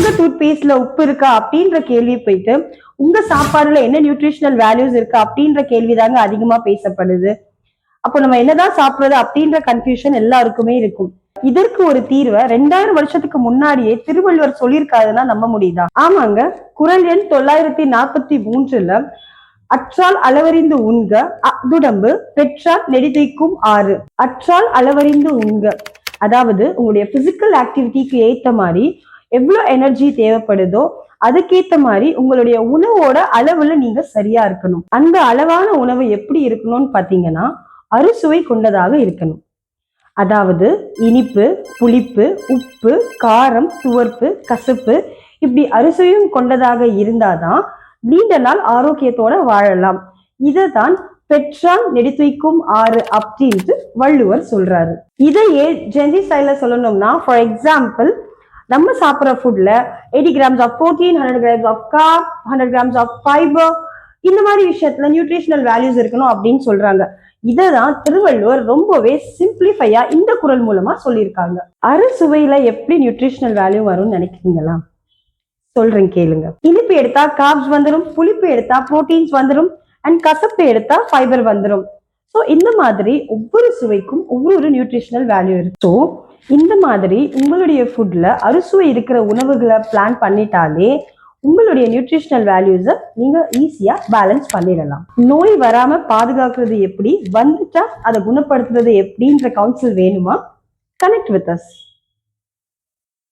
உங்க டூத் பேஸ்ட்ல உப்பு இருக்கா அப்படின்ற கேள்வி போயிட்டு உங்க சாப்பாடுல என்ன நியூட்ரிஷனல் வேல்யூஸ் இருக்கு அப்படின்ற கேள்விதாங்க அதிகமா பேசப்படுது. அப்போ நம்ம என்னதான் சாப்பிடுறது அப்படின்ற கன்ஃபியூஷன் எல்லாருக்குமே இருக்கும். இதற்கு ஒரு தீர்வை 2000 வருஷத்துக்கு முன்னாடியே திருவள்ளுவர் சொல்லியிருக்காருன்னா நம்ப முடியுதா? ஆமாங்க. குறள் எண் 943ல அற்றால் அளவறிந்து உண்க அதுடம்பு பெற்றால் நெடிதைக்கும் ஆறு. அற்றால் அளவறிந்து உண்க, அதாவது உங்களுடைய பிசிக்கல் ஆக்டிவிட்டிக்கு ஏத்த மாதிரி எவ்வளவு எனர்ஜி தேவைப்படுதோ அதுக்கேத்த மாதிரி உங்களுடைய உணவோட அளவுல நீங்க சரியா இருக்கணும். அந்த அளவான உணவு எப்படி இருக்கணும்னு பாத்தீங்கன்னா அறுசுவை கொண்டதாக இருக்கணும். அதாவது இனிப்பு, புளிப்பு, உப்பு, காரம், துவர்ப்பு, கசப்பு இப்படி அறுசுவையும் கொண்டதாக இருந்தாதான் நீண்ட நாள் ஆரோக்கியத்தோட வாழலாம். இததான் பெற்றால் நெடித்துய்க்கும் ஆறு அப்படின்ட்டு வள்ளுவர் சொல்றாரு. இதையே ஜென்சி ஸ்டைல சொல்லணும்னா, ஃபார் எக்ஸாம்பிள், நம்ம சாப்பிட்ற ஃபுட்ல 80 grams of protein, 100 grams of carb, 100 grams of fibre, இந்த மாதிரி விஷயத்துல நியூட்ரிஷனல் வேல்யூஸ் இருக்கணும் அப்படின்னு சொல்றாங்க. இததான் திருவள்ளுவர் ரொம்பவே சிம்பிளிஃபையா இந்த குறள் மூலமா சொல்லியிருக்காங்க. அறுசுவையில எப்படி நியூட்ரிஷனல் வேல்யூ வரும்னு நினைக்கிறீங்களா? சொல்றேன் கேளுங்க. இனிப்பு எடுத்தா கார்ப்ஸ் வந்துடும், புளிப்பு எடுத்தா புரோட்டீன்ஸ் வந்துடும், அண்ட் கசப்பு எடுத்தா ஃபைபர் வந்துடும். ஸோ இந்த மாதிரி ஒவ்வொரு சுவைக்கும் ஒவ்வொரு நியூட்ரிஷனல் வேல்யூ இருக்கு. ஸோ இந்த மாதிரி உங்களுடைய ஃபுட்ல அறுசுவை இருக்கிற உணவுகளை பிளான் பண்ணிட்டாலே உங்களுடைய நியூட்ரிஷனல் வேல்யூஸை நீங்க ஈஸியா பேலன்ஸ் பண்ணிடலாம். நோய் வராம பாதுகாக்கிறது எப்படி, வந்துட்டா அதை குணப்படுத்துறது எப்படின்ற கவுன்சில் வேணுமா? Connect with us.